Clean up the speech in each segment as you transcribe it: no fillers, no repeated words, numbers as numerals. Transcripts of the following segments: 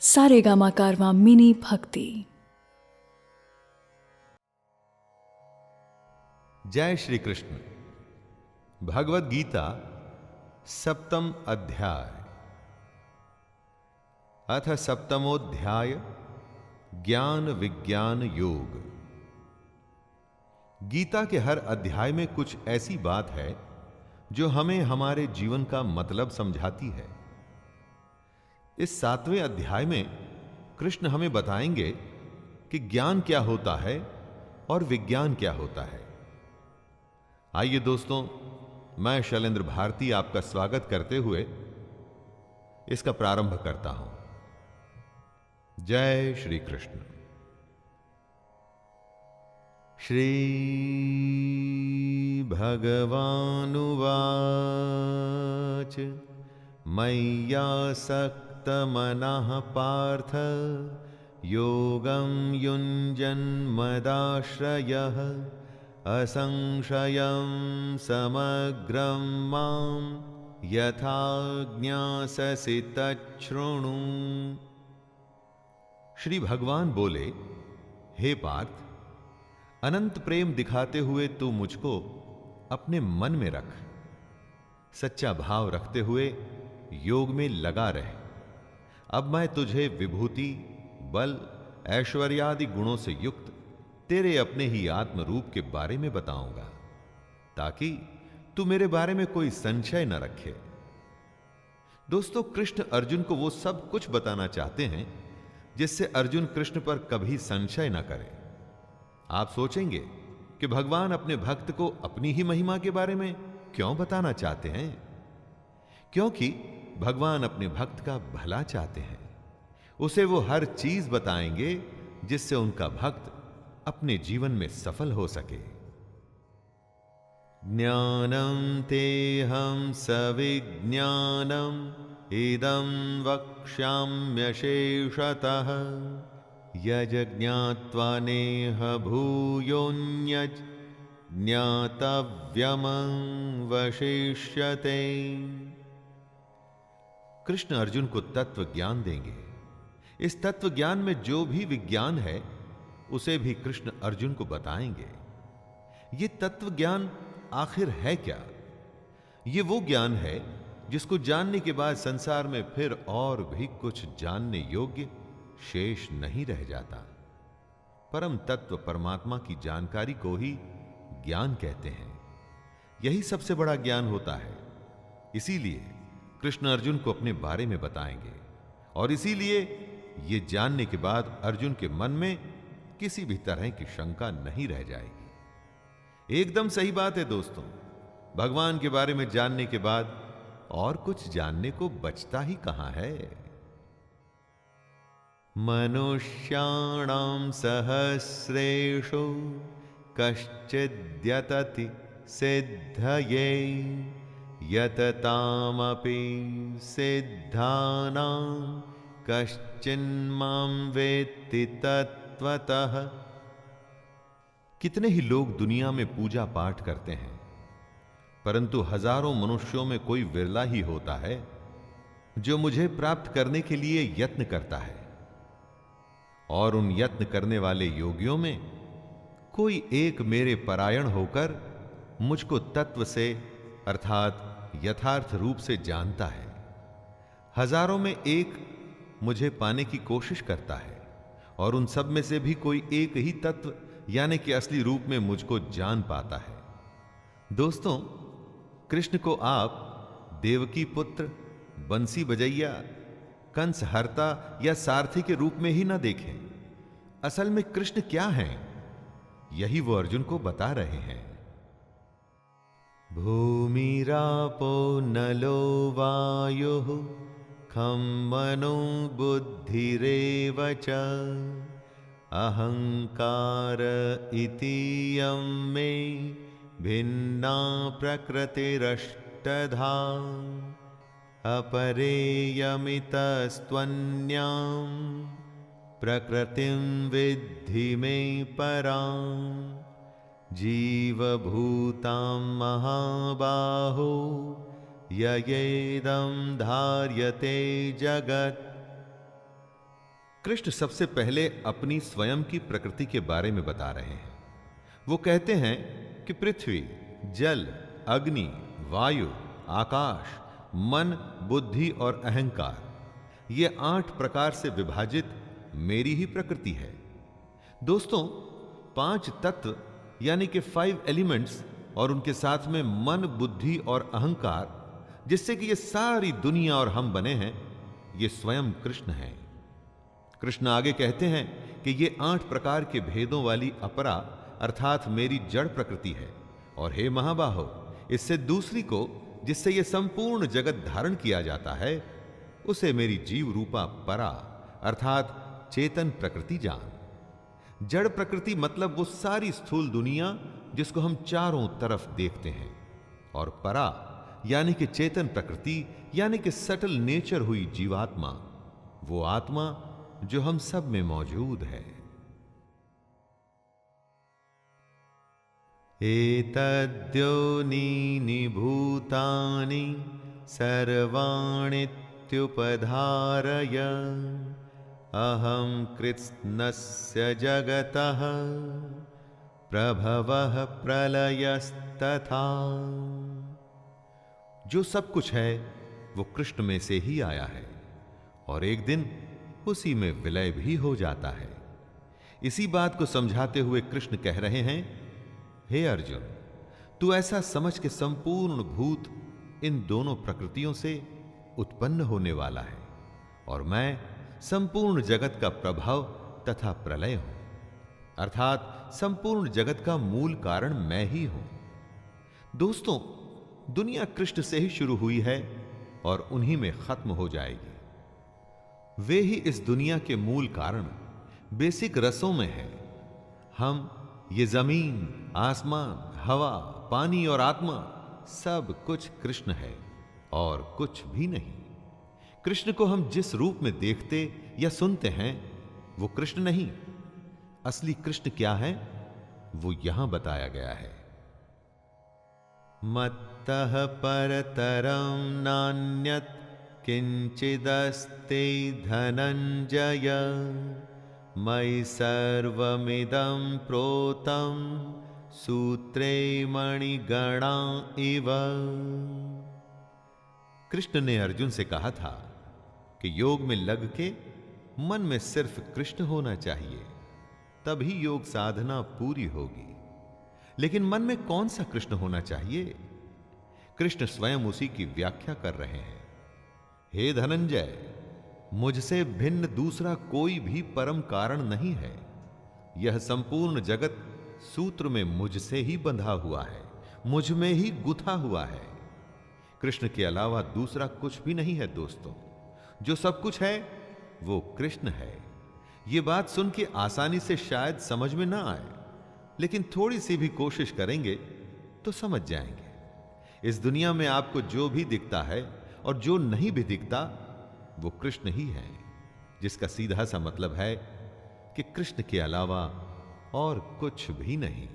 सारेगामा कारवां mini भक्ति। जय श्री कृष्ण। भगवद गीता सप्तम अध्याय। अथ सप्तमोध्याय ज्ञान विज्ञान योग। गीता के हर अध्याय में कुछ ऐसी बात है जो हमें हमारे जीवन का मतलब समझाती है। इस 7वें अध्याय में कृष्ण हमें बताएंगे कि ज्ञान क्या होता है और विज्ञान क्या होता है। आइए दोस्तों, मैं शैलेंद्र भारती आपका स्वागत करते हुए इसका प्रारंभ करता हूं। जय श्री कृष्ण। श्री भगवानुवाच मय्यासक्तमनः पार्थ योगं युञ्जन्मदाश्रयः असंशयं समग्रं मां यथा ज्ञास्यसि तच्छृणु। श्री भगवान बोले, हे पार्थ, अनंत प्रेम दिखाते हुए तू मुझको अपने मन में रख। सच्चा भाव रखते हुए योग में लगा रहे। अब मैं तुझे विभूति, बल, ऐश्वर्यादि गुणों से युक्त तेरे अपने ही आत्म रूप के बारे में बताऊंगा, ताकि तू मेरे बारे में कोई संशय न रखे। दोस्तों, कृष्ण अर्जुन को वो सब कुछ बताना चाहते हैं जिससे अर्जुन कृष्ण पर कभी संशय न करे। आप सोचेंगे कि भगवान अपने भक्त को अपनी ही महिमा के बारे में क्यों बताना चाहते हैं? क्योंकि भगवान अपने भक्त का भला चाहते हैं। उसे वो हर चीज बताएंगे जिससे उनका भक्त अपने जीवन में सफल हो सके। ज्ञानम तेहं सविज्ञानम इदं वक्ष्याम्यशेषतः यज्ञात्वा नेह भूयोऽन्यत् ज्ञातव्यमवशिष्यते। कृष्ण अर्जुन को तत्व ज्ञान देंगे। इस तत्व ज्ञान में जो भी विज्ञान है उसे भी कृष्ण अर्जुन को बताएंगे। ये तत्व ज्ञान आखिर है क्या? ये वो ज्ञान है जिसको जानने के बाद संसार में फिर और भी कुछ जानने योग्य शेष नहीं रह जाता। परम तत्व परमात्मा की जानकारी को ही ज्ञान कहते हैं। यही सबसे बड़ा ज्ञान होता है। इसीलिए कृष्ण अर्जुन को अपने बारे में बताएंगे, और इसीलिए ये जानने के बाद अर्जुन के मन में किसी भी तरह की शंका नहीं रह जाएगी। एकदम सही बात है दोस्तों। भगवान के बारे में जानने के बाद और कुछ जानने को बचता ही कहां है। मनुष्याणां सहस्रेषु कश्चिद्यतति सिद्धये यततामपि सिद्धानां कश्चिन्मां वेत्ति तत्त्वतः। कितने ही लोग दुनिया में पूजा पाठ करते हैं, परंतु हजारों मनुष्यों में कोई विरला ही होता है जो मुझे प्राप्त करने के लिए यत्न करता है। और उन यत्न करने वाले योगियों में कोई एक मेरे परायण होकर मुझको तत्व से अर्थात यथार्थ रूप से जानता है। हजारों में एक मुझे पाने की कोशिश करता है, और उन सब में से भी कोई एक ही तत्व यानी कि असली रूप में मुझको जान पाता है। दोस्तों, कृष्ण को आप देवकी पुत्र, बंसी बजैया, कंस हरता या सारथी के रूप में ही ना देखें। असल में कृष्ण क्या हैं, यही वो अर्जुन को बता रहे हैं। भूमिरापो नलो वायुः खं मनो बुद्धिरेव च अहंकार इतीयं मे भिन्ना प्रकृतिरष्टधा अपरेयमितस्त्वन्यां प्रकृतिं विद्धि मे परां जीवभूतां महाबाहो ययेदं धार्यते जगत्। कृष्ण सबसे पहले अपनी स्वयं की प्रकृति के बारे में बता रहे हैं। वो कहते हैं कि पृथ्वी, जल, अग्नि, वायु, आकाश, मन, बुद्धि और अहंकार, ये 8 प्रकार से विभाजित मेरी ही प्रकृति है। दोस्तों, 5 तत्व यानी कि 5 एलिमेंट्स और उनके साथ में मन, बुद्धि और अहंकार, जिससे कि ये सारी दुनिया और हम बने हैं, ये स्वयं कृष्ण हैं। कृष्ण आगे कहते हैं कि ये 8 प्रकार के भेदों वाली अपरा अर्थात मेरी जड़ प्रकृति है। और हे महाबाहो, इससे दूसरी को, जिससे ये संपूर्ण जगत धारण किया जाता है, उसे मेरी जीव रूपा परा अर्थात चेतन प्रकृति जान। जड़ प्रकृति मतलब वो सारी स्थूल दुनिया जिसको हम चारों तरफ देखते हैं, और परा यानी कि चेतन प्रकृति यानी कि सटल नेचर हुई जीवात्मा, वो आत्मा जो हम सब में मौजूद है। एतद्योनीनि भूतानि सर्वाणीत्युपधारय अहं कृत्स्नस्य जगतः प्रभवः प्रलयस्तथा। जो सब कुछ है वो कृष्ण में से ही आया है और एक दिन उसी में विलय भी हो जाता है। इसी बात को समझाते हुए कृष्ण कह रहे हैं, हे अर्जुन, तू ऐसा समझ के संपूर्ण भूत इन दोनों प्रकृतियों से उत्पन्न होने वाला है और मैं संपूर्ण जगत का प्रभाव तथा प्रलय हूं, अर्थात संपूर्ण जगत का मूल कारण मैं ही हूं। दोस्तों, दुनिया कृष्ण से ही शुरू हुई है और उन्हीं में खत्म हो जाएगी। वे ही इस दुनिया के मूल कारण बेसिक रसों में है। हम, ये जमीन, आसमान, हवा, पानी और आत्मा, सब कुछ कृष्ण है और कुछ भी नहीं। कृष्ण को हम जिस रूप में देखते या सुनते हैं वो कृष्ण नहीं। असली कृष्ण क्या है वो यहां बताया गया है। मत्तः परतरं नान्यत् किंचिदस्ति धनंजय मयि सर्वमिदं प्रोतं सूत्रे मणिगणा इव। कृष्ण ने अर्जुन से कहा था कि योग में लग के मन में सिर्फ कृष्ण होना चाहिए, तभी योग साधना पूरी होगी। लेकिन मन में कौन सा कृष्ण होना चाहिए? कृष्ण स्वयं उसी की व्याख्या कर रहे हैं। हे धनंजय, मुझसे भिन्न दूसरा कोई भी परम कारण नहीं है। यह संपूर्ण जगत सूत्र में मुझसे ही बंधा हुआ है, मुझ में ही गुथा हुआ है। कृष्ण के अलावा दूसरा कुछ भी नहीं है। दोस्तों, जो सब कुछ है वो कृष्ण है। ये बात सुन के आसानी से शायद समझ में ना आए, लेकिन थोड़ी सी भी कोशिश करेंगे तो समझ जाएंगे। इस दुनिया में आपको जो भी दिखता है और जो नहीं भी दिखता वो कृष्ण ही है, जिसका सीधा सा मतलब है कि कृष्ण के अलावा और कुछ भी नहीं।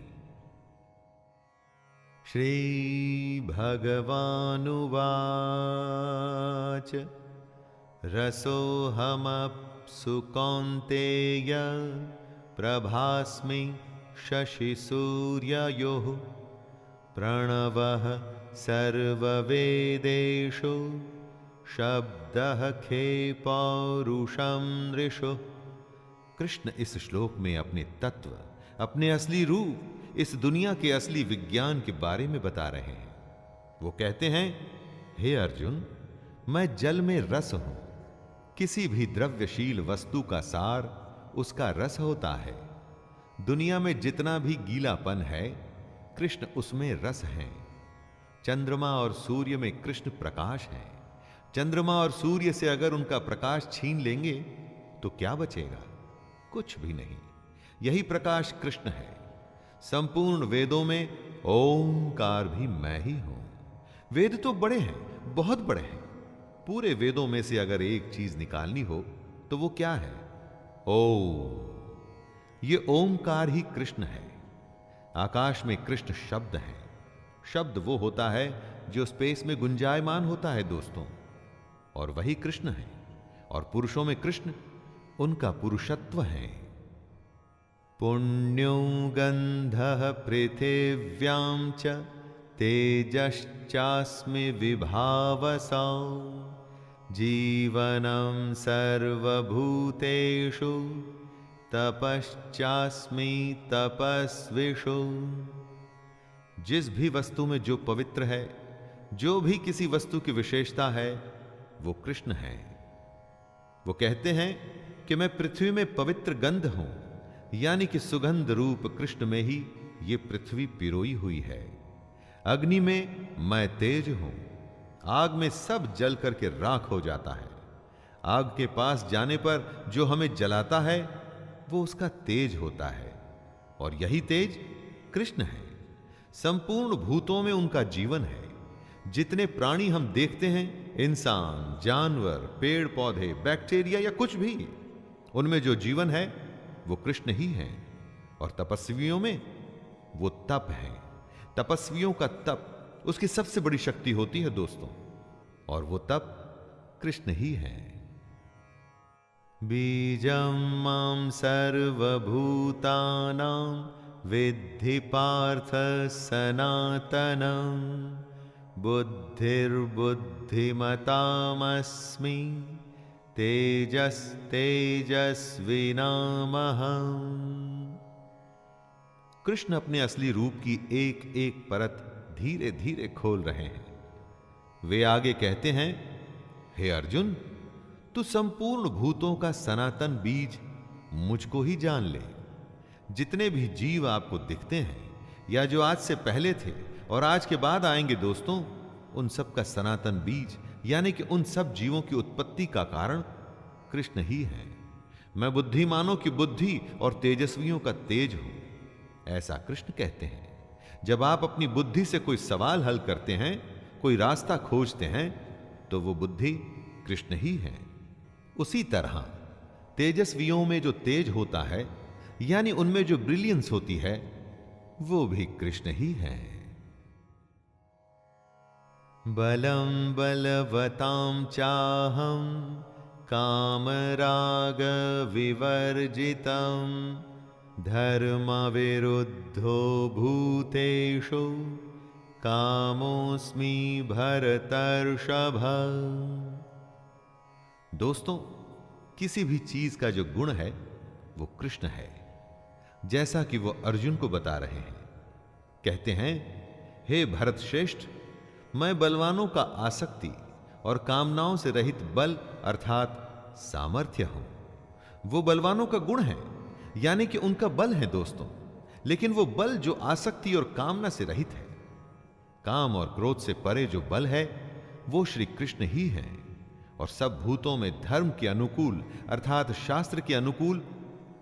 श्री भगवानुवाच रसोऽहमप्सु कौन्तेय प्रभास्मि शशिसूर्ययोः प्रणवः सर्ववेदेषु शब्दः खे पौरुषं नृषु। कृष्ण इस श्लोक में अपने तत्व, अपने असली रूप, इस दुनिया के असली विज्ञान के बारे में बता रहे हैं। वो कहते हैं, हे अर्जुन, मैं जल में रस हूं। किसी भी द्रव्यशील वस्तु का सार उसका रस होता है। दुनिया में जितना भी गीलापन है, कृष्ण उसमें रस है। चंद्रमा और सूर्य में कृष्ण प्रकाश है। चंद्रमा और सूर्य से अगर उनका प्रकाश छीन लेंगे तो क्या बचेगा? कुछ भी नहीं। यही प्रकाश कृष्ण है। संपूर्ण वेदों में ओंकार भी मैं ही हूं। वेद तो बड़े हैं, बहुत बड़े हैं। पूरे वेदों में से अगर एक चीज निकालनी हो तो वो क्या है? ओम। ये ओंकार ही कृष्ण है। आकाश में कृष्ण शब्द है। शब्द वो होता है जो स्पेस में गुंजायमान होता है दोस्तों, और वही कृष्ण है। और पुरुषों में कृष्ण उनका पुरुषत्व है। पुण्यो गंधः पृथिव्यां च तेजश्चास्मि विभावसौ जीवनं सर्वभूतेषु तपश्चास्मि तपस्विषु। जिस भी वस्तु में जो पवित्र है, जो भी किसी वस्तु की विशेषता है, वो कृष्ण है। वो कहते हैं कि मैं पृथ्वी में पवित्र गंध हूं, यानी कि सुगंध रूप कृष्ण में ही ये पृथ्वी पिरोई हुई है। अग्नि में मैं तेज हूं, आग में सब जल करके राख हो जाता है। आग के पास जाने पर जो हमें जलाता है वो उसका तेज होता है, और यही तेज कृष्ण है। संपूर्ण भूतों में उनका जीवन है। जितने प्राणी हम देखते हैं, इंसान, जानवर, पेड़ पौधे, बैक्टीरिया या कुछ भी, उनमें जो जीवन है वो कृष्ण ही है। और तपस्वियों में वो तप है। तपस्वियों का तप उसकी सबसे बड़ी शक्ति होती है दोस्तों, और वो तप कृष्ण ही है। बीजं मां सर्वभूतानां विद्धि पार्थ सनातनं बुद्धिर्बुद्धिमतामस्मि तेजस्तेजस्विनामहम्। कृष्ण अपने असली रूप की एक एक परत धीरे धीरे खोल रहे हैं। वे आगे कहते हैं, हे अर्जुन, तू संपूर्ण भूतों का सनातन बीज मुझको ही जान ले। जितने भी जीव आपको दिखते हैं, या जो आज से पहले थे और आज के बाद आएंगे दोस्तों, उन सब का सनातन बीज यानी कि उन सब जीवों की उत्पत्ति का कारण कृष्ण ही है। मैं बुद्धिमानों की बुद्धि और तेजस्वियों का तेज हूं, ऐसा कृष्ण कहते हैं। जब आप अपनी बुद्धि से कोई सवाल हल करते हैं, कोई रास्ता खोजते हैं, तो वो बुद्धि कृष्ण ही है। उसी तरह तेजस्वियों में जो तेज होता है, यानी उनमें जो ब्रिलियंस होती है, वो भी कृष्ण ही है। बलं बलवतां चाहं कामराग विवर्जितं धर्मविरुद्धो भूतेषु कामोऽस्मि भरतर्षभ। दोस्तों, किसी भी चीज का जो गुण है वो कृष्ण है, जैसा कि वो अर्जुन को बता रहे हैं। कहते हैं, हे भरत श्रेष्ठ, मैं बलवानों का आसक्ति और कामनाओं से रहित बल अर्थात सामर्थ्य हूं। वो बलवानों का गुण है, यानी कि उनका बल है दोस्तों, लेकिन वो बल जो आसक्ति और कामना से रहित है। काम और क्रोध से परे जो बल है वो श्री कृष्ण ही है। और सब भूतों में धर्म के अनुकूल अर्थात शास्त्र के अनुकूल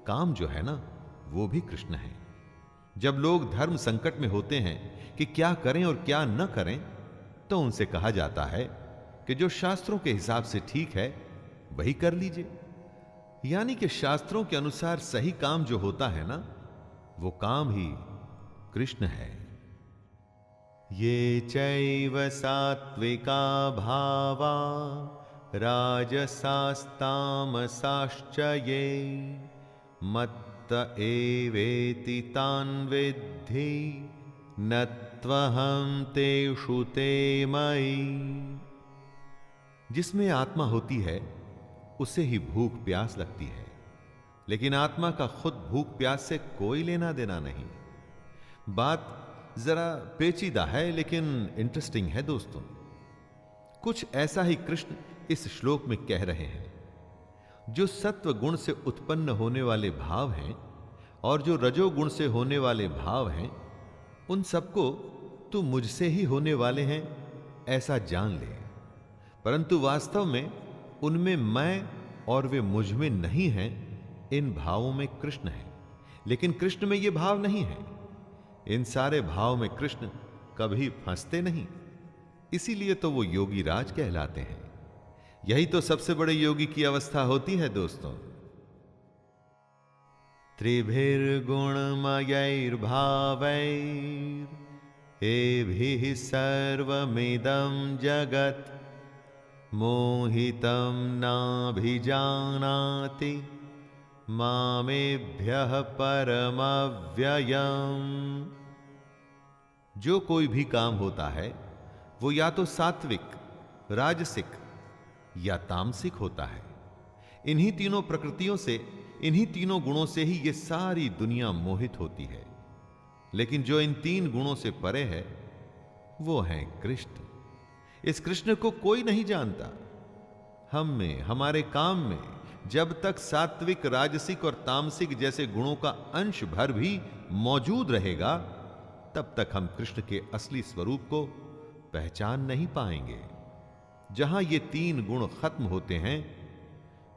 काम जो है ना, वो भी कृष्ण है। जब लोग धर्म संकट में होते हैं कि क्या करें और क्या न करें, तो उनसे कहा जाता है कि जो शास्त्रों के हिसाब से ठीक है वही कर लीजिए, यानी कि शास्त्रों के अनुसार सही काम जो होता है ना, वो काम ही कृष्ण है। ये चैव सात्विका भावा राजसास्तामसाश्च ये मत्त एवेति तान् विद्धि न त्वहं तेषु ते मयि। जिसमें आत्मा होती है उसे ही भूख प्यास लगती है, लेकिन आत्मा का खुद भूख प्यास से कोई लेना देना नहीं। बात जरा पेचीदा है लेकिन इंटरेस्टिंग है दोस्तों। कुछ ऐसा ही कृष्ण इस श्लोक में कह रहे हैं। जो सत्व गुण से उत्पन्न होने वाले भाव हैं और जो रजोगुण से होने वाले भाव हैं, उन सबको तू मुझसे ही होने वाले हैं ऐसा जान ले, परंतु वास्तव में उनमें मैं और वे मुझ में नहीं हैं। इन भावों में कृष्ण है, लेकिन कृष्ण में ये भाव नहीं है। इन सारे भाव में कृष्ण कभी फंसते नहीं, इसीलिए तो वो योगी राज कहलाते हैं। यही तो सबसे बड़े योगी की अवस्था होती है दोस्तों। त्रिभिर्गुणमयैर्भावैर् एभिः सर्वमिदं जगत् मोहितं नाभिजानाति मामेभ्यः परमव्ययम्। जो कोई भी काम होता है वो या तो सात्विक, राजसिक या तामसिक होता है। इन्हीं तीनों प्रकृतियों से, इन्हीं तीनों गुणों से ही ये सारी दुनिया मोहित होती है। लेकिन जो इन तीन गुणों से परे है वो है कृष्ण। इस कृष्ण को कोई नहीं जानता। हम में, हमारे काम में जब तक सात्विक, राजसिक और तामसिक जैसे गुणों का अंश भर भी मौजूद रहेगा, तब तक हम कृष्ण के असली स्वरूप को पहचान नहीं पाएंगे। जहां ये तीन गुण खत्म होते हैं,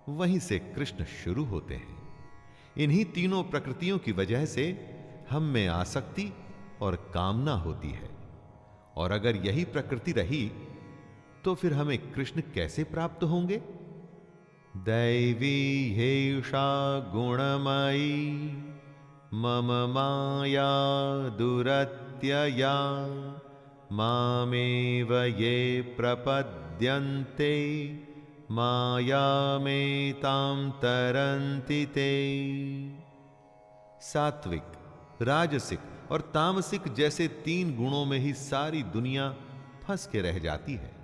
वहीं से कृष्ण शुरू होते हैं। इन्हीं तीनों प्रकृतियों की वजह से हम में आसक्ति और कामना होती है। और अगर यही प्रकृति रही तो फिर हमें कृष्ण कैसे प्राप्त होंगे? दैवी हेषा गुणमयी मम माया दुरत्यया मामेव ये प्रपद्यन्ते मायामेतां तरन्ति ते। सात्विक, राजसिक और तामसिक जैसे तीन गुणों में ही सारी दुनिया फंस के रह जाती है।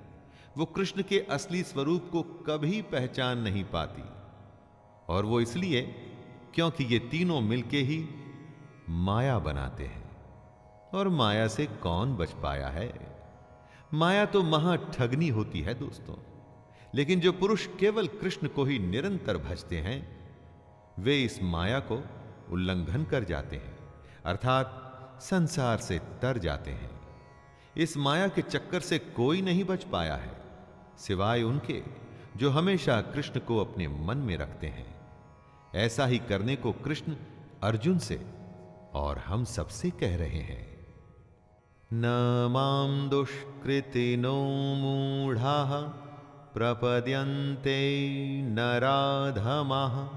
वो कृष्ण के असली स्वरूप को कभी पहचान नहीं पाती। और वो इसलिए क्योंकि ये तीनों मिलके ही माया बनाते हैं। और माया से कौन बच पाया है? माया तो महा ठगनी होती है दोस्तों। लेकिन जो पुरुष केवल कृष्ण को ही निरंतर भजते हैं, वे इस माया को उल्लंघन कर जाते हैं, अर्थात संसार से तर जाते हैं। इस माया के चक्कर से कोई नहीं बच पाया है, सिवाय उनके जो हमेशा कृष्ण को अपने मन में रखते हैं। ऐसा ही करने को कृष्ण अर्जुन से और हम सबसे कह रहे हैं। न मां दुष्कृतिनो मूढ़ाः प्रपद्यन्ते नराधमाः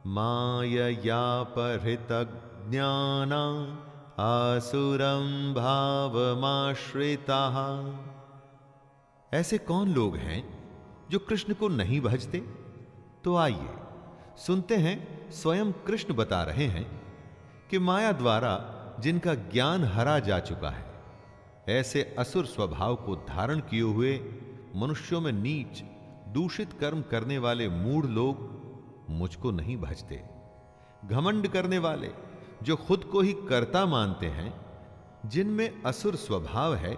माययापहृतज्ञाना आसुरं भावमाश्रिताः। ऐसे कौन लोग हैं जो कृष्ण को नहीं भजते? तो आइए सुनते हैं, स्वयं कृष्ण बता रहे हैं कि माया द्वारा जिनका ज्ञान हरा जा चुका है, ऐसे असुर स्वभाव को धारण किए हुए मनुष्यों में नीच, दूषित कर्म करने वाले मूढ़ लोग मुझको नहीं भजते। घमंड करने वाले, जो खुद को ही कर्ता मानते हैं, जिनमें असुर स्वभाव है,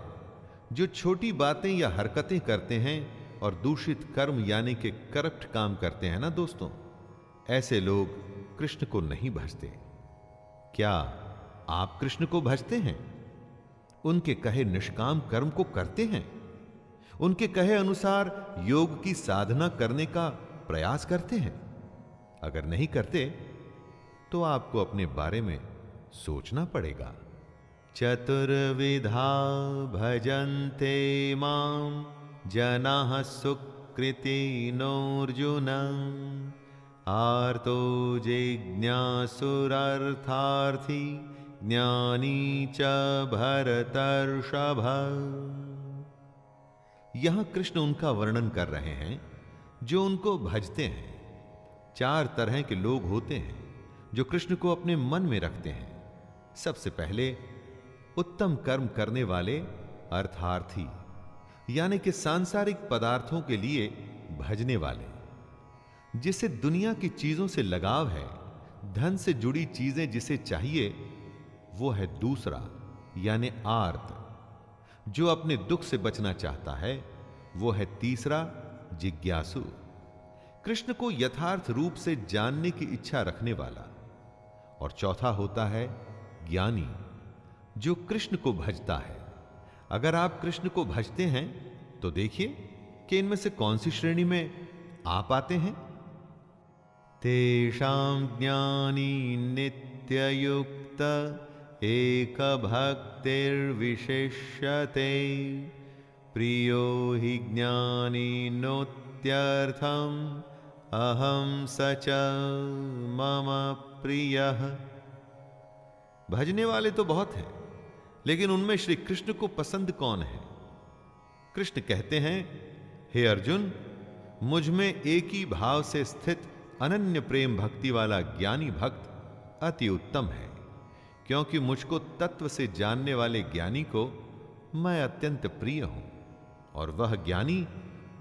जो छोटी बातें या हरकतें करते हैं और दूषित कर्म यानी कि करप्ट काम करते हैं ना दोस्तों, ऐसे लोग कृष्ण को नहीं भजते। क्या आप कृष्ण को भजते हैं? उनके कहे निष्काम कर्म को करते हैं? उनके कहे अनुसार योग की साधना करने का प्रयास करते हैं? अगर नहीं करते तो आपको अपने बारे में सोचना पड़ेगा। चतुर्विधा भजन्ते मां जनाः सुकृतिनोऽर्जुन आर्तो जिज्ञासुरर्थार्थी ज्ञानी च भरतर्षभ। यहां कृष्ण उनका वर्णन कर रहे हैं जो उनको भजते हैं। चार तरह के लोग होते हैं जो कृष्ण को अपने मन में रखते हैं। सबसे पहले उत्तम कर्म करने वाले अर्थार्थी, यानी कि सांसारिक पदार्थों के लिए भजने वाले। जिसे दुनिया की चीजों से लगाव है, धन से जुड़ी चीजें जिसे चाहिए, वो है दूसरा यानी आर्त। जो अपने दुख से बचना चाहता है, वो है तीसरा जिज्ञासु, कृष्ण को यथार्थ रूप से जानने की इच्छा रखने वाला। और चौथा होता है ज्ञानी, जो कृष्ण को भजता है। अगर आप कृष्ण को भजते हैं तो देखिए कि इनमें से कौन सी श्रेणी में आप आते हैं। तेषां ज्ञानी नित्ययुक्त एक भक्तिर्विशिष्यते प्रियो हि ज्ञानिनोत्यर्थम् अहं स च मम प्रियः। भजने वाले तो बहुत हैं, लेकिन उनमें श्री कृष्ण को पसंद कौन है? कृष्ण कहते हैं, हे अर्जुन, मुझ में एक ही भाव से स्थित अनन्य प्रेम भक्ति वाला ज्ञानी भक्त अति उत्तम है, क्योंकि मुझको तत्व से जानने वाले ज्ञानी को मैं अत्यंत प्रिय हूं और वह ज्ञानी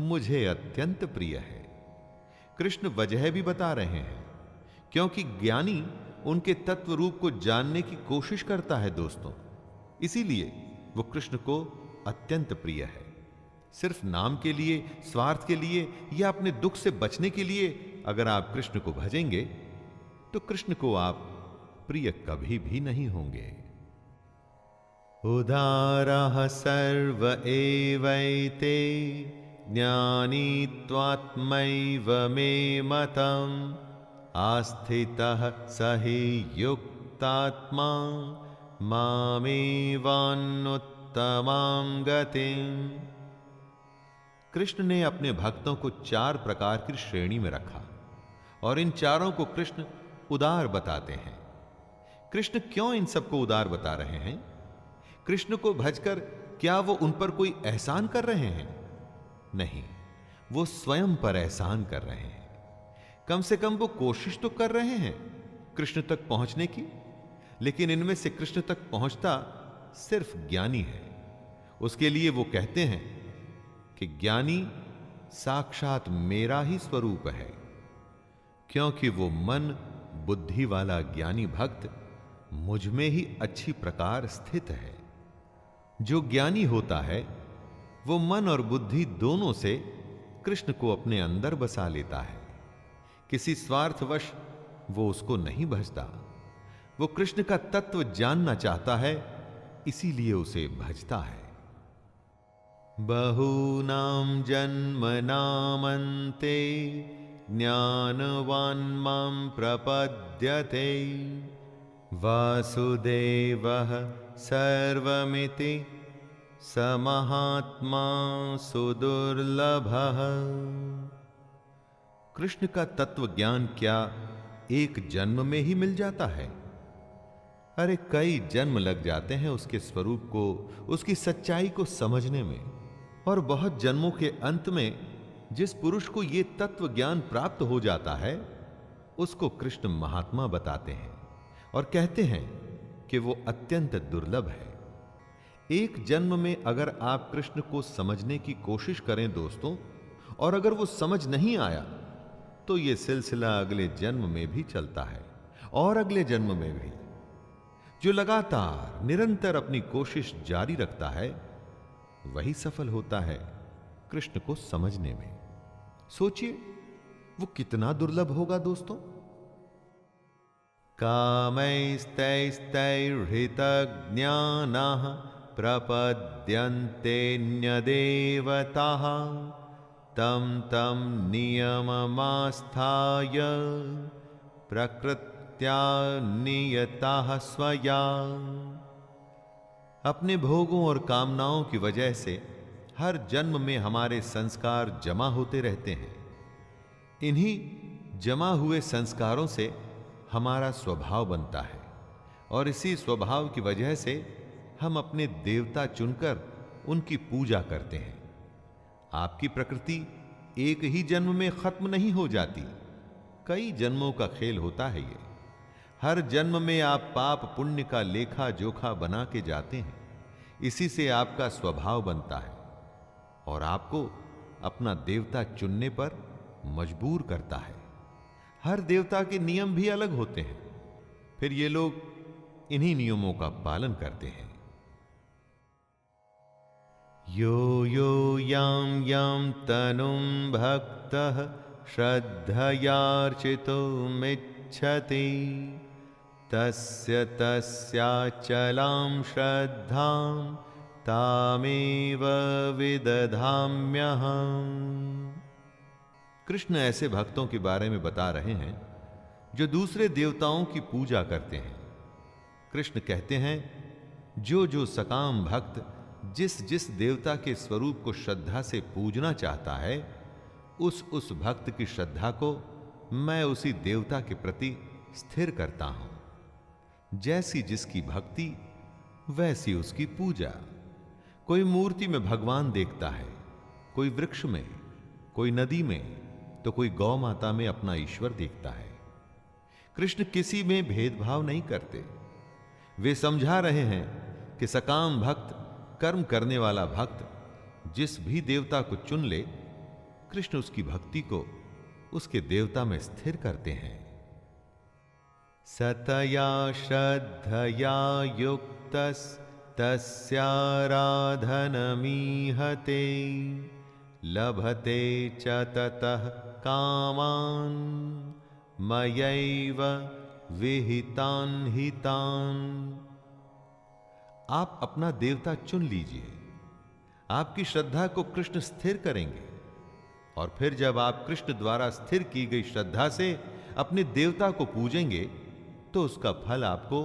मुझे अत्यंत प्रिय है। कृष्ण वजह भी बता रहे हैं, क्योंकि ज्ञानी उनके तत्व रूप को जानने की कोशिश करता है दोस्तों, इसीलिए वो कृष्ण को अत्यंत प्रिय है। सिर्फ नाम के लिए, स्वार्थ के लिए या अपने दुख से बचने के लिए अगर आप कृष्ण को भजेंगे तो कृष्ण को आप प्रिय कभी भी नहीं होंगे। उदारः सर्व एवैते ज्ञानी त्वात्मैव मे मतम् आस्थितः सहि युक्तात्मा मामेवान्नुत्तमां गतिम्। कृष्ण ने अपने भक्तों को 4 प्रकार की श्रेणी में रखा और इन चारों को कृष्ण उदार बताते हैं। कृष्ण क्यों इन सबको उदार बता रहे हैं? कृष्ण को भजकर क्या वो उन पर कोई एहसान कर रहे हैं? नहीं, वो स्वयं पर एहसान कर रहे हैं। कम से कम वो कोशिश तो कर रहे हैं कृष्ण तक पहुंचने की, लेकिन इनमें से कृष्ण तक पहुंचता सिर्फ ज्ञानी है। उसके लिए वो कहते हैं कि ज्ञानी साक्षात मेरा ही स्वरूप है, क्योंकि वो मन बुद्धि वाला ज्ञानी भक्त मुझ में ही अच्छी प्रकार स्थित है। जो ज्ञानी होता है वो मन और बुद्धि दोनों से कृष्ण को अपने अंदर बसा लेता है। किसी स्वार्थवश वो उसको नहीं भजता। वो कृष्ण का तत्व जानना चाहता है, इसीलिए उसे भजता है। बहूनां जन्मनामन्ते ज्ञानवान् मां प्रपद्यते वासुदेवः सर्वमिति स महात्मा सुदुर्लभः। कृष्ण का तत्व ज्ञान क्या एक जन्म में ही मिल जाता है? अरे कई जन्म लग जाते हैं उसके स्वरूप को, उसकी सच्चाई को समझने में, और बहुत जन्मों के अंत में जिस पुरुष को यह तत्व ज्ञान प्राप्त हो जाता है उसको कृष्ण महात्मा बताते हैं और कहते हैं कि वो अत्यंत दुर्लभ है। एक जन्म में अगर आप कृष्ण को समझने की कोशिश करें दोस्तों, और अगर वो समझ नहीं आया तो यह सिलसिला अगले जन्म में भी चलता है और अगले जन्म में भी। जो लगातार निरंतर अपनी कोशिश जारी रखता है वही सफल होता है कृष्ण को समझने में। सोचिए वो कितना दुर्लभ होगा दोस्तों। कामैस्तैस्तैर्हृतज्ञानाः प्रपद्यन्तेऽन्यदेवताः तं तं नियममास्थाय प्रकृत्या नियताः स्वया। अपने भोगों और कामनाओं की वजह से हर जन्म में हमारे संस्कार जमा होते रहते हैं। इन्हीं जमा हुए संस्कारों से हमारा स्वभाव बनता है और इसी स्वभाव की वजह से हम अपने देवता चुनकर उनकी पूजा करते हैं। आपकी प्रकृति एक ही जन्म में खत्म नहीं हो जाती, कई जन्मों का खेल होता है ये। हर जन्म में आप पाप पुण्य का लेखा जोखा बना के जाते हैं, इसी से आपका स्वभाव बनता है और आपको अपना देवता चुनने पर मजबूर करता है। हर देवता के नियम भी अलग होते हैं, फिर ये लोग इन्हीं नियमों का पालन करते हैं। यो यो यां यां तनुं भक्तः श्रद्धयार्चितुमिच्छति तस्य तस्याचलां श्रद्धां तामेव विदधाम्यहम्। कृष्ण ऐसे भक्तों के बारे में बता रहे हैं जो दूसरे देवताओं की पूजा करते हैं। कृष्ण कहते हैं जो जो सकाम भक्त जिस जिस देवता के स्वरूप को श्रद्धा से पूजना चाहता है, उस भक्त की श्रद्धा को मैं उसी देवता के प्रति स्थिर करता हूं। जैसी जिसकी भक्ति वैसी उसकी पूजा। कोई मूर्ति में भगवान देखता है, कोई वृक्ष में, कोई नदी में, तो तो कोई गौ माता में अपना ईश्वर देखता है। कृष्ण किसी में भेदभाव नहीं करते। वे समझा रहे हैं कि सकाम भक्त, कर्म करने वाला भक्त जिस भी देवता को चुन ले, कृष्ण उसकी भक्ति को उसके देवता में स्थिर करते हैं। सतया श्रद्धया युक्तस् तस्याराधनमीहते लभते च ततः कामान् मयैव विहितान् हितान्। आप अपना देवता चुन लीजिए। आपकी श्रद्धा को कृष्ण स्थिर करेंगे और फिर जब आप कृष्ण द्वारा स्थिर की गई श्रद्धा से अपने देवता को पूजेंगे तो उसका फल आपको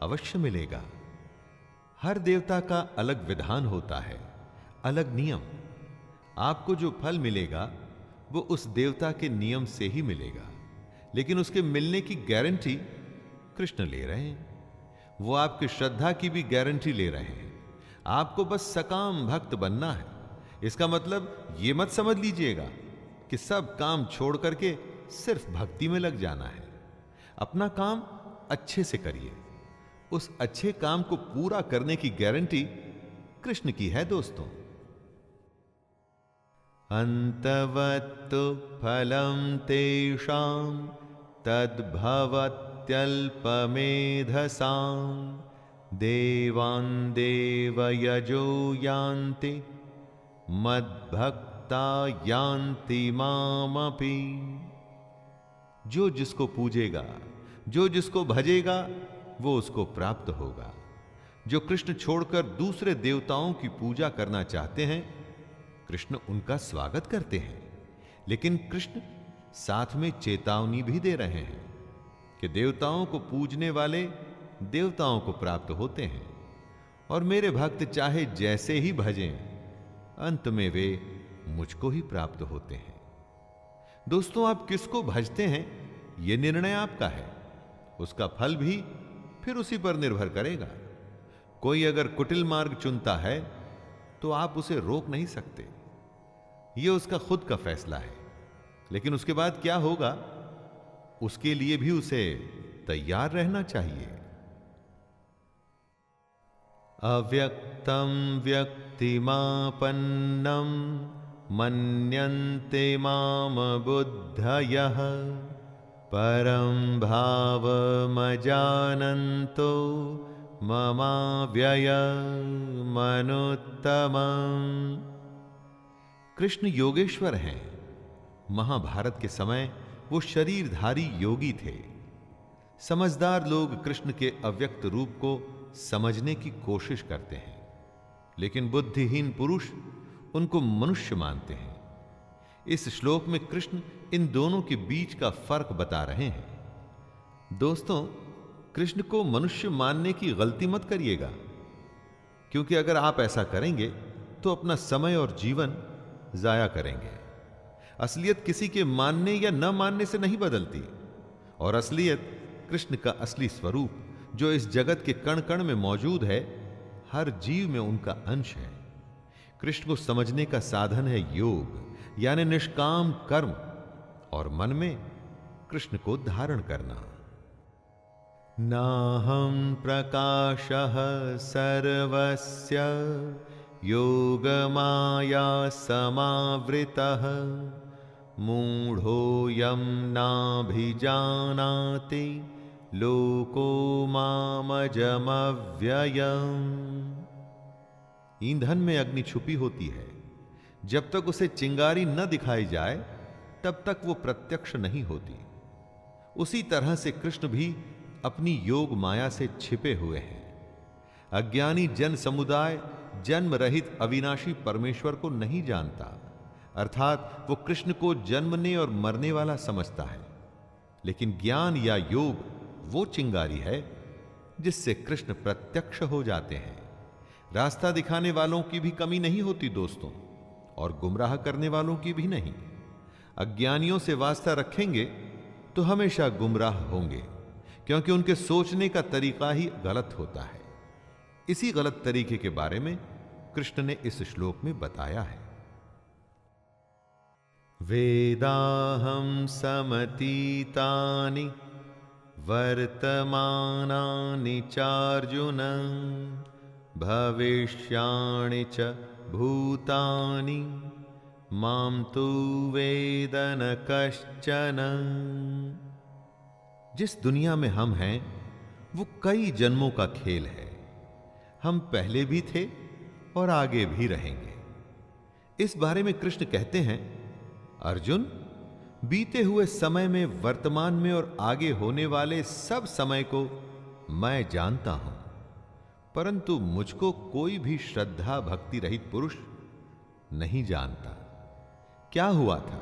अवश्य मिलेगा। हर देवता का अलग विधान होता है, अलग नियम। आपको जो फल मिलेगा वो उस देवता के नियम से ही मिलेगा, लेकिन उसके मिलने की गारंटी कृष्ण ले रहे हैं। वो आपकी श्रद्धा की भी गारंटी ले रहे हैं। आपको बस सकाम भक्त बनना है। इसका मतलब ये मत समझ लीजिएगा कि सब काम छोड़ करके सिर्फ भक्ति में लग जाना है। अपना काम अच्छे से करिए। उस अच्छे काम को पूरा करने की गारंटी कृष्ण की है दोस्तों। अंतवत्तु फलम तेषां तद्भवत्यल्पमेधसां देवान् देवयजो यान्ति मद्भक्ता यान्ति मामपि। जो जिसको पूजेगा, जो जिसको भजेगा, वो उसको प्राप्त होगा। जो कृष्ण छोड़कर दूसरे देवताओं की पूजा करना चाहते हैं, कृष्ण उनका स्वागत करते हैं, लेकिन कृष्ण साथ में चेतावनी भी दे रहे हैं कि देवताओं को पूजने वाले देवताओं को प्राप्त होते हैं और मेरे भक्त चाहे जैसे ही भजें, अंत में वे मुझको ही प्राप्त होते हैं। दोस्तों, आप किसको भजते हैं यह निर्णय आपका है। उसका फल भी फिर उसी पर निर्भर करेगा। कोई अगर कुटिल मार्ग चुनता है तो आप उसे रोक नहीं सकते। यह उसका खुद का फैसला है, लेकिन उसके बाद क्या होगा उसके लिए भी उसे तैयार रहना चाहिए। अव्यक्तं व्यक्तिमापन्नं मन्यन्ते माम बुद्धयः परं भावमजानन्तो ममाव्ययमनुत्तमम्। कृष्ण योगेश्वर हैं। महाभारत के समय वो शरीरधारी योगी थे। समझदार लोग कृष्ण के अव्यक्त रूप को समझने की कोशिश करते हैं, लेकिन बुद्धिहीन पुरुष उनको मनुष्य मानते हैं। इस श्लोक में कृष्ण इन दोनों के बीच का फर्क बता रहे हैं। दोस्तों, कृष्ण को मनुष्य मानने की गलती मत करिएगा, क्योंकि अगर आप ऐसा करेंगे तो अपना समय और जीवन जाया करेंगे। असलियत किसी के मानने या न मानने से नहीं बदलती, और असलियत कृष्ण का असली स्वरूप जो इस जगत के कण कण में मौजूद है, हर जीव में उनका अंश है। कृष्ण को समझने का साधन है योग, यानी निष्काम कर्म, और मन में कृष्ण को धारण करना। नाहं प्रकाशः सर्वस्य योगमाया समावृतः मूढ़ोऽयं नाभिजानाति लोको मामजमव्ययम्। ईंधन में अग्नि छुपी होती है। जब तक उसे चिंगारी न दिखाई जाए तब तक वो प्रत्यक्ष नहीं होती। उसी तरह से कृष्ण भी अपनी योग माया से छिपे हुए हैं। अज्ञानी जन समुदाय जन्म रहित अविनाशी परमेश्वर को नहीं जानता, अर्थात वो कृष्ण को जन्मने और मरने वाला समझता है। लेकिन ज्ञान या योग वो चिंगारी है जिससे कृष्ण प्रत्यक्ष हो जाते हैं। रास्ता दिखाने वालों की भी कमी नहीं होती दोस्तों, और गुमराह करने वालों की भी नहीं। अज्ञानियों से वास्ता रखेंगे तो हमेशा गुमराह होंगे, क्योंकि उनके सोचने का तरीका ही गलत होता है। इसी गलत तरीके के बारे में कृष्ण ने इस श्लोक में बताया है। वेदाहं समतीतानि वर्तमानानि चार्जुन भविष्याणि च भूतानि मां तु वेद न कश्चन। जिस दुनिया में हम हैं वो कई जन्मों का खेल है। हम पहले भी थे और आगे भी रहेंगे। इस बारे में कृष्ण कहते हैं, अर्जुन, बीते हुए समय में, वर्तमान में और आगे होने वाले सब समय को मैं जानता हूं, परंतु मुझको कोई भी श्रद्धा भक्ति रहित पुरुष नहीं जानता। क्या हुआ था,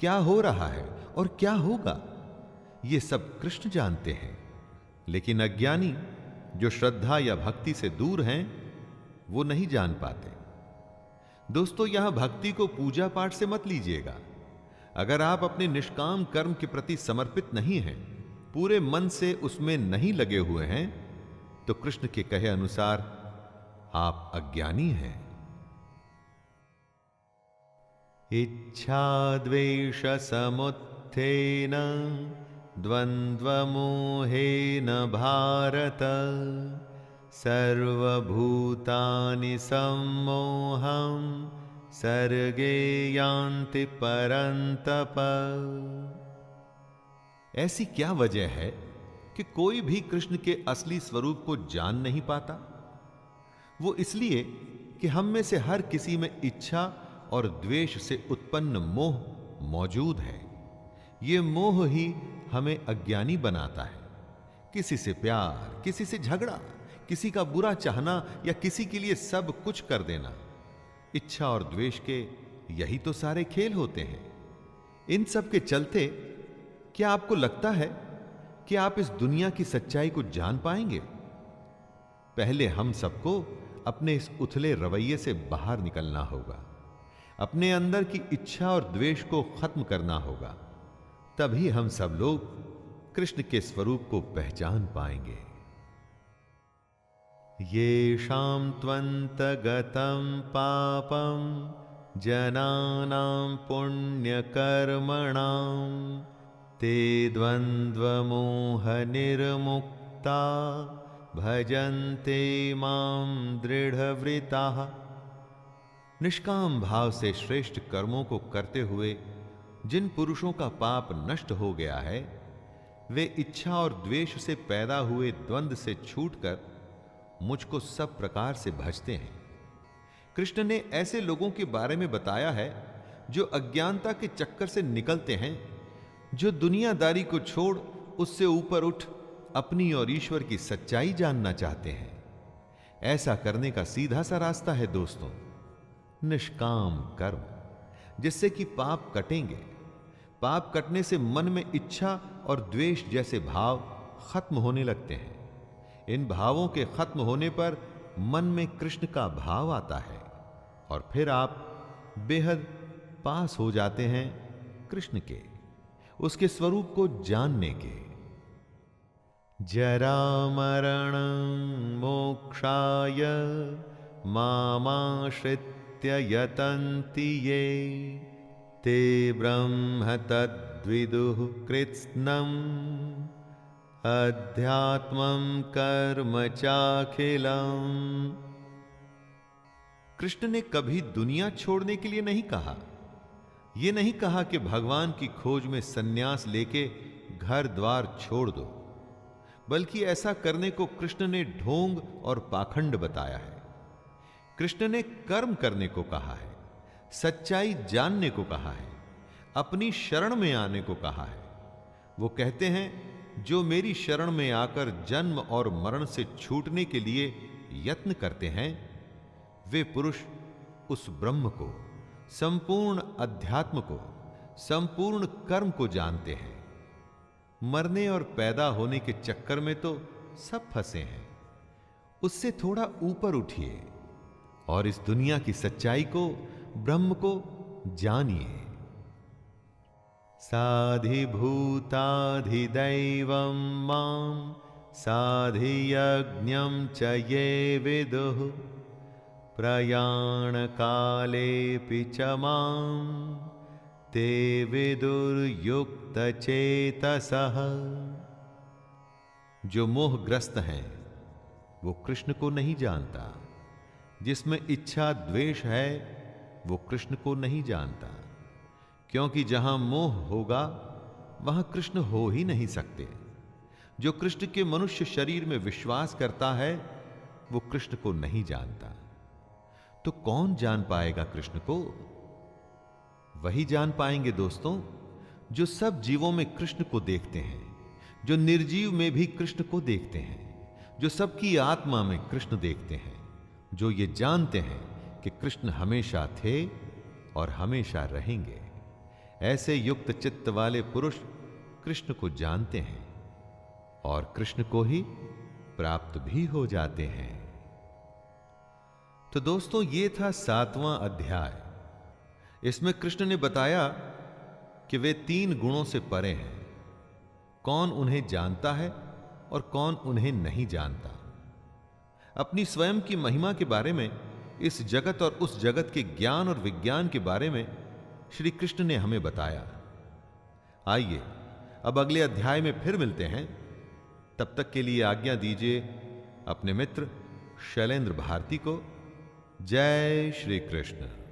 क्या हो रहा है और क्या होगा, ये सब कृष्ण जानते हैं। लेकिन अज्ञानी जो श्रद्धा या भक्ति से दूर हैं वो नहीं जान पाते। दोस्तों, यहां भक्ति को पूजा पाठ से मत लीजिएगा। अगर आप अपने निष्काम कर्म के प्रति समर्पित नहीं हैं, पूरे मन से उसमें नहीं लगे हुए हैं, तो कृष्ण के कहे अनुसार आप अज्ञानी हैं। इच्छा द्वेष समुत्थेन द्वंद्व मोहेन भारत सर्वभूतानि सम्मोहं सर्गे यान्ति परन्तप। ऐसी क्या वजह है कि कोई भी कृष्ण के असली स्वरूप को जान नहीं पाता? वो इसलिए कि हम में से हर किसी में इच्छा और द्वेष से उत्पन्न मोह मौजूद है। ये मोह ही हमें अज्ञानी बनाता है। किसी से प्यार, किसी से झगड़ा, किसी का बुरा चाहना या किसी के लिए सब कुछ कर देना, इच्छा और द्वेष के यही तो सारे खेल होते हैं। इन सब के चलते क्या आपको लगता है कि आप इस दुनिया की सच्चाई को जान पाएंगे? पहले हम सबको अपने इस उथले रवैये से बाहर निकलना होगा। अपने अंदर की इच्छा और द्वेष को खत्म करना होगा। तभी हम सब लोग कृष्ण के स्वरूप को पहचान पाएंगे। येषां त्वन्तगतं पापं जनानां पुण्यकर्मणां ते द्वन्द्वमोहनिर्मुक्ता भजन्ते मां दृढ़व्रताः। निष्काम भाव से श्रेष्ठ कर्मों को करते हुए जिन पुरुषों का पाप नष्ट हो गया है, वे इच्छा और द्वेष से पैदा हुए द्वंद्व से छूटकर मुझको सब प्रकार से भजते हैं। कृष्ण ने ऐसे लोगों के बारे में बताया है जो अज्ञानता के चक्कर से निकलते हैं, जो दुनियादारी को छोड़ उससे ऊपर उठ अपनी और ईश्वर की सच्चाई जानना चाहते हैं। ऐसा करने का सीधा सा रास्ता है दोस्तों, निष्काम कर्म, जिससे कि पाप कटेंगे। पाप कटने से मन में इच्छा और द्वेष जैसे भाव खत्म होने लगते हैं। इन भावों के खत्म होने पर मन में कृष्ण का भाव आता है और फिर आप बेहद पास हो जाते हैं कृष्ण के, उसके स्वरूप को जानने के। जरा मरण मोक्षाय मामाश्रित्य यतन्ति ये ते ब्रह्म तद्विदुः कृत्स्नम् अध्यात्मं कर्म चाखिलम्। कृष्ण ने कभी दुनिया छोड़ने के लिए नहीं कहा। यह नहीं कहा कि भगवान की खोज में सन्यास लेके घर द्वार छोड़ दो, बल्कि ऐसा करने को कृष्ण ने ढोंग और पाखंड बताया है। कृष्ण ने कर्म करने को कहा है, सच्चाई जानने को कहा है, अपनी शरण में आने को कहा है। वो कहते हैं, जो मेरी शरण में आकर जन्म और मरण से छूटने के लिए यत्न करते हैं, वे पुरुष उस ब्रह्म को, संपूर्ण अध्यात्म को, संपूर्ण कर्म को जानते हैं। मरने और पैदा होने के चक्कर में तो सब फंसे हैं। उससे थोड़ा ऊपर उठिए और इस दुनिया की सच्चाई को, ब्रह्म को जानिए। साधिभूताधिदैवं मां साधियज्ञं च ये विदुः प्रयाणकालेऽपि च मां ते विदुर्युक्त चेतसः। जो मोहग्रस्त हैं वो कृष्ण को नहीं जानता, जिसमें इच्छा द्वेष है वो कृष्ण को नहीं जानता, क्योंकि जहां मोह होगा वहां कृष्ण हो ही नहीं सकते। जो कृष्ण के मनुष्य शरीर में विश्वास करता है वो कृष्ण को नहीं जानता। तो कौन जान पाएगा कृष्ण को? वही जान पाएंगे दोस्तों जो सब जीवों में कृष्ण को देखते हैं, जो निर्जीव में भी कृष्ण को देखते हैं, जो सबकी आत्मा में कृष्ण देखते हैं, जो ये जानते हैं कि कृष्ण हमेशा थे और हमेशा रहेंगे। ऐसे युक्त चित्त वाले पुरुष कृष्ण को जानते हैं और कृष्ण को ही प्राप्त भी हो जाते हैं। तो दोस्तों ये था 7वां अध्याय। इसमें कृष्ण ने बताया कि वे 3 गुणों से परे हैं। कौन उन्हें जानता है और कौन उन्हें नहीं जानता। अपनी स्वयं की महिमा के बारे में, इस जगत और उस जगत के ज्ञान और विज्ञान के बारे में श्री कृष्ण ने हमें बताया। आइए अब अगले अध्याय में फिर मिलते हैं। तब तक के लिए आज्ञा दीजिए अपने मित्र शैलेंद्र भारती को। जय श्री कृष्ण।